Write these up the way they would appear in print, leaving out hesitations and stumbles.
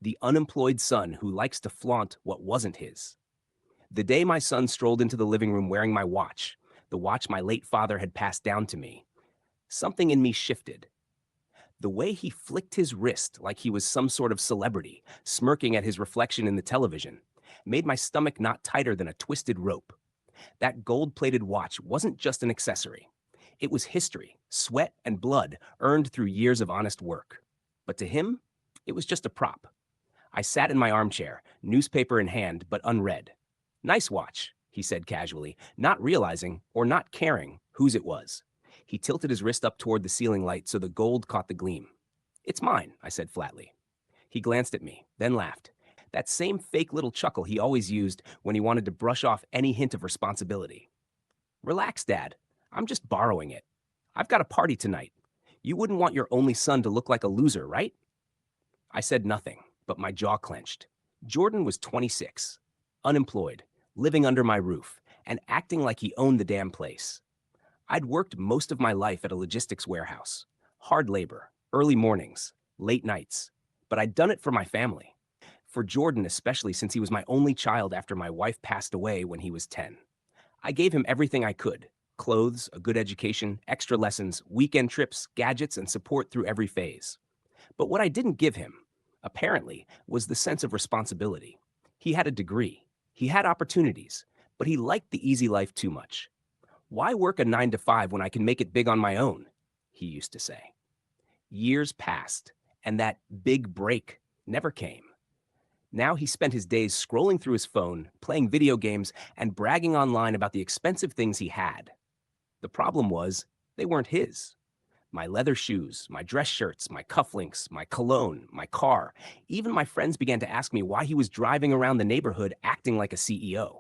The unemployed son who likes to flaunt what wasn't his. The day my son strolled into the living room wearing my watch, the watch my late father had passed down to me, something in me shifted. The way he flicked his wrist like he was some sort of celebrity, smirking at his reflection in the television, made my stomach knot tighter than a twisted rope. That gold plated watch wasn't just an accessory. It was history, sweat, and blood earned through years of honest work. But to him, it was just a prop. I sat in my armchair, newspaper in hand, but unread. Nice watch, he said casually, not realizing, or not caring, whose it was. He tilted his wrist up toward the ceiling light so the gold caught the gleam. It's mine, I said flatly. He glanced at me, then laughed. That same fake little chuckle he always used when he wanted to brush off any hint of responsibility. Relax, Dad. I'm just borrowing it. I've got a party tonight. You wouldn't want your only son to look like a loser, right? I said nothing, but my jaw clenched. Jordan was 26, unemployed, living under my roof, and acting like he owned the damn place. I'd worked most of my life at a logistics warehouse. Hard labor, early mornings, late nights. But I'd done it for my family. For Jordan, especially since he was my only child after my wife passed away when he was 10. I gave him everything I could: clothes, a good education, extra lessons, weekend trips, gadgets, and support through every phase. But what I didn't give him, apparently, was the sense of responsibility. He had a degree, he had opportunities, but he liked the easy life too much. Why work a 9 to 5 when I can make it big on my own? He used to say. Years passed, and that big break never came. Now he spent his days scrolling through his phone, playing video games, and bragging online about the expensive things he had. The problem was, they weren't his. My leather shoes, my dress shirts, my cufflinks, my cologne, my car. Even my friends began to ask me why he was driving around the neighborhood acting like a CEO.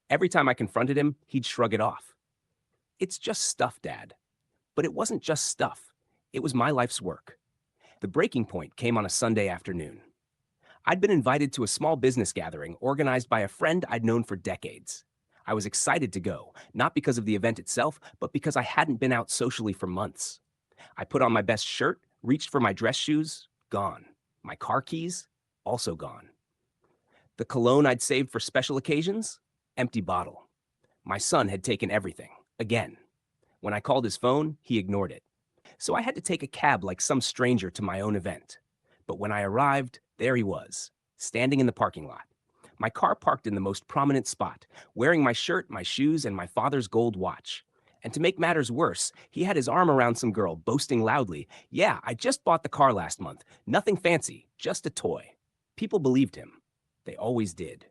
Every time I confronted him, he'd shrug it off. It's just stuff, Dad. But it wasn't just stuff. It was my life's work. The breaking point came on a Sunday afternoon. I'd been invited to a small business gathering organized by a friend I'd known for decades. I was excited to go, not because of the event itself, but because I hadn't been out socially for months. I put on my best shirt, reached for my dress shoes, gone. My car keys, also gone. The cologne I'd saved for special occasions, empty bottle. My son had taken everything, again. When I called his phone, he ignored it. So I had to take a cab like some stranger to my own event. But when I arrived, there he was, standing in the parking lot. My car parked in the most prominent spot, wearing my shirt, my shoes, and my father's gold watch. And to make matters worse, he had his arm around some girl, boasting loudly, "Yeah, I just bought the car last month. Nothing fancy, just a toy." People believed him. They always did.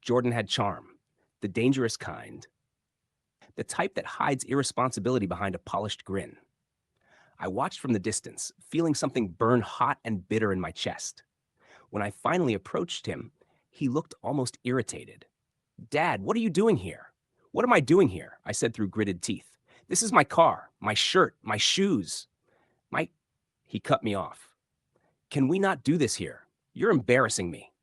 Jordan had charm, the dangerous kind, the type that hides irresponsibility behind a polished grin. I watched from the distance, feeling something burn hot and bitter in my chest. When I finally approached him, he looked almost irritated. "Dad, what are you doing here?" "What am I doing here?" I said through gritted teeth. "This is my car, my shirt, my shoes, my—" He cut me off. "Can we not do this here? You're embarrassing me."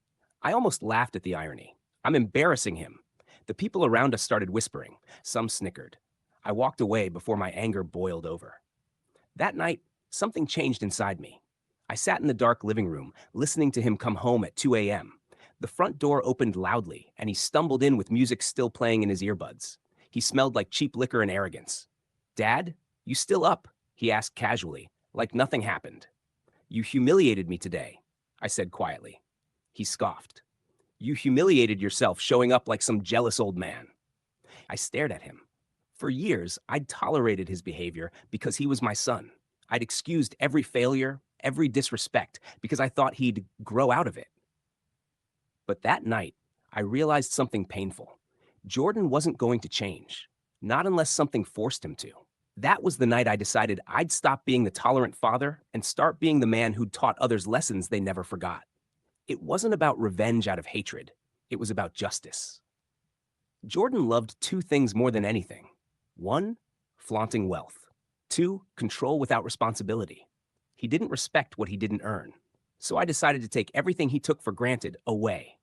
I almost laughed at the irony. I'm embarrassing him. The people around us started whispering. Some snickered. I walked away before my anger boiled over. That night, something changed inside me. I sat in the dark living room, listening to him come home at 2 a.m. The front door opened loudly, and he stumbled in with music still playing in his earbuds. He smelled like cheap liquor and arrogance. "Dad, you still up?" he asked casually, like nothing happened. "You humiliated me today," I said quietly. He scoffed. "You humiliated yourself showing up like some jealous old man." I stared at him. For years, I'd tolerated his behavior because he was my son. I'd excused every failure, every disrespect, because I thought he'd grow out of it. But that night, I realized something painful. Jordan wasn't going to change, not unless something forced him to. That was the night I decided I'd stop being the tolerant father and start being the man who'd taught others lessons they never forgot. It wasn't about revenge out of hatred. It was about justice. Jordan loved two things more than anything. One, flaunting wealth. Two, control without responsibility. He didn't respect what he didn't earn. So I decided to take everything he took for granted away.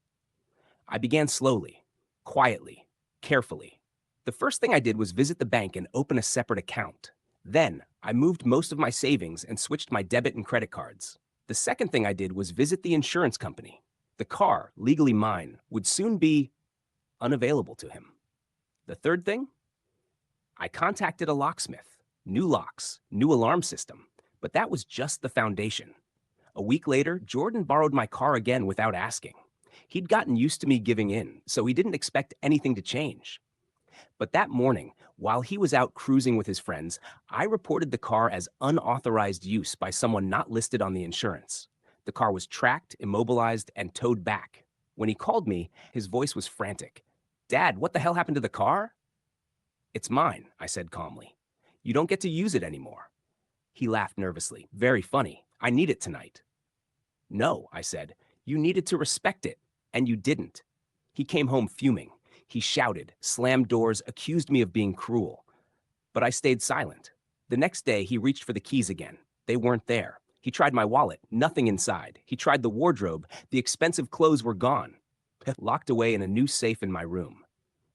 I began slowly, quietly, carefully. The first thing I did was visit the bank and open a separate account. Then, I moved most of my savings and switched my debit and credit cards. The second thing I did was visit the insurance company. The car, legally mine, would soon be unavailable to him. The third thing? I contacted a locksmith. New locks, new alarm system. But that was just the foundation. A week later, Jordan borrowed my car again without asking. He'd gotten used to me giving in, so he didn't expect anything to change. But that morning, while he was out cruising with his friends, I reported the car as unauthorized use by someone not listed on the insurance. The car was tracked, immobilized, and towed back. When he called me, his voice was frantic. "Dad, what the hell happened to the car?" "It's mine," I said calmly. "You don't get to use it anymore." He laughed nervously. "Very funny. I need it tonight." "No," I said. "You needed to respect it, and you didn't." He came home fuming. He shouted, slammed doors, accused me of being cruel. But I stayed silent. The next day, he reached for the keys again. They weren't there. He tried my wallet, nothing inside. He tried the wardrobe. The expensive clothes were gone, locked away in a new safe in my room.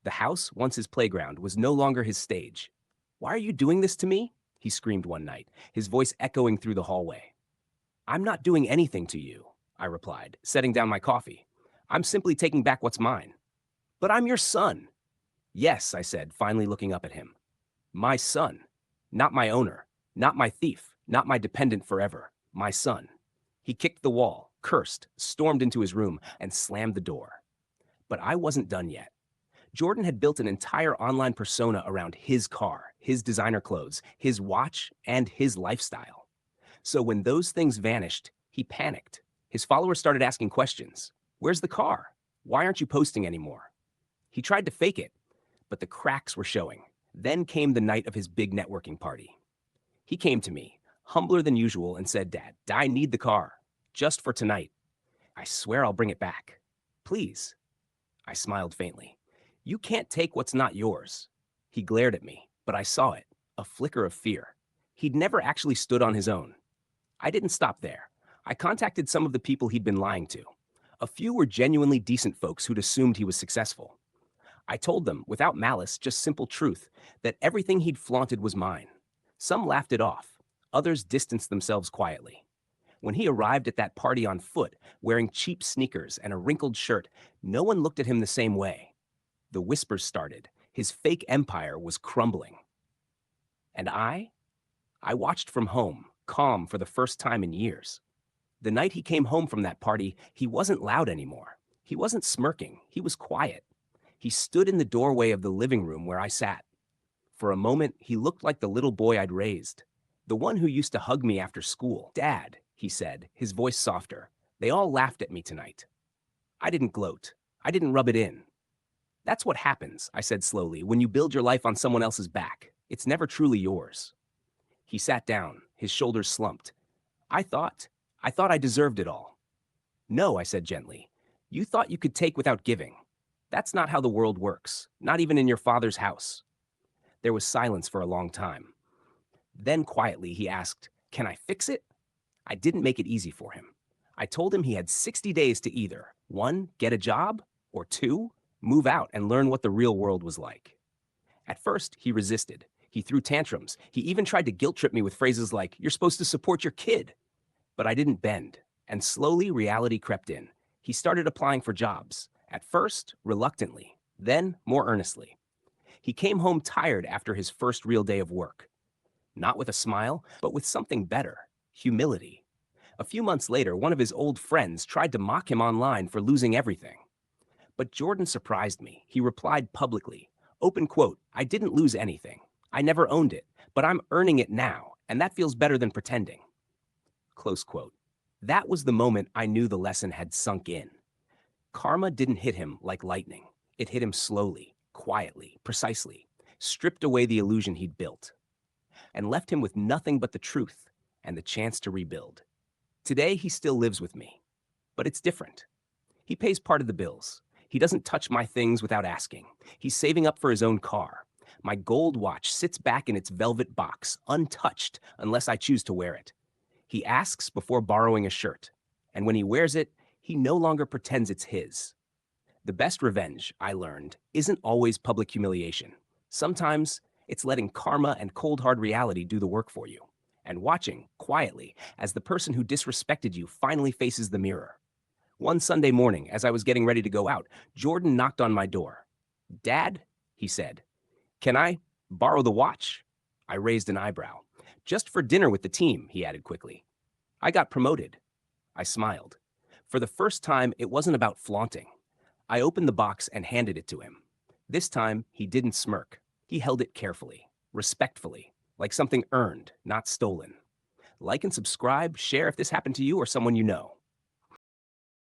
The house, once his playground, was no longer his stage. "Why are you doing this to me?" he screamed one night, his voice echoing through the hallway. "I'm not doing anything to you," I replied, setting down my coffee. "I'm simply taking back what's mine." "But I'm your son." "Yes," I said, finally looking up at him. "My son. Not my owner. Not my thief. Not my dependent forever. My son." He kicked the wall, cursed, stormed into his room, and slammed the door. But I wasn't done yet. Jordan had built an entire online persona around his car, his designer clothes, his watch, and his lifestyle. So when those things vanished, he panicked. His followers started asking questions. "Where's the car? Why aren't you posting anymore?" He tried to fake it, but the cracks were showing. Then came the night of his big networking party. He came to me, humbler than usual, and said, "Dad, I need the car. Just for tonight. I swear I'll bring it back. Please." I smiled faintly. "You can't take what's not yours." He glared at me, but I saw it, a flicker of fear. He'd never actually stood on his own. I didn't stop there. I contacted some of the people he'd been lying to. A few were genuinely decent folks who'd assumed he was successful. I told them, without malice, just simple truth, that everything he'd flaunted was mine. Some laughed it off. Others distanced themselves quietly. When he arrived at that party on foot, wearing cheap sneakers and a wrinkled shirt, no one looked at him the same way. The whispers started. His fake empire was crumbling. And I watched from home, calm for the first time in years. The night he came home from that party, he wasn't loud anymore. He wasn't smirking. He was quiet. He stood in the doorway of the living room where I sat. For a moment, he looked like the little boy I'd raised, the one who used to hug me after school. "Dad," he said, his voice softer. "They all laughed at me tonight." I didn't gloat. I didn't rub it in. "That's what happens," I said slowly, "when you build your life on someone else's back. It's never truly yours." He sat down, his shoulders slumped. I thought I deserved it all." "No," I said gently. "You thought you could take without giving. That's not how the world works, not even in your father's house." There was silence for a long time. Then quietly he asked, "Can I fix it?" I didn't make it easy for him. I told him he had 60 days to either, 1, get a job, or 2, move out and learn what the real world was like. At first, he resisted. He threw tantrums. He even tried to guilt trip me with phrases like, "You're supposed to support your kid." But I didn't bend, and slowly reality crept in. He started applying for jobs, at first reluctantly, then more earnestly. He came home tired after his first real day of work. Not with a smile, but with something better: humility. A few months later, one of his old friends tried to mock him online for losing everything. But Jordan surprised me. He replied publicly, open quote, "I didn't lose anything. I never owned it, but I'm earning it now, and that feels better than pretending." Close quote. That was the moment I knew the lesson had sunk in. Karma didn't hit him like lightning. It hit him slowly, quietly, precisely, stripped away the illusion he'd built, and left him with nothing but the truth and the chance to rebuild. Today, he still lives with me, but it's different. He pays part of the bills. He doesn't touch my things without asking. He's saving up for his own car. My gold watch sits back in its velvet box, untouched unless I choose to wear it. He asks before borrowing a shirt, and when he wears it, he no longer pretends it's his. The best revenge, I learned, isn't always public humiliation. Sometimes it's letting karma and cold hard reality do the work for you. and watching, quietly, as the person who disrespected you finally faces the mirror. One Sunday morning, as I was getting ready to go out, Jordan knocked on my door. "Dad," he said, "can I borrow the watch?" I raised an eyebrow. "Just for dinner with the team," he added quickly. "I got promoted." I smiled. For the first time, it wasn't about flaunting. I opened the box and handed it to him. This time, he didn't smirk. He held it carefully, respectfully, like something earned, not stolen. Like and subscribe, share if this happened to you or someone you know.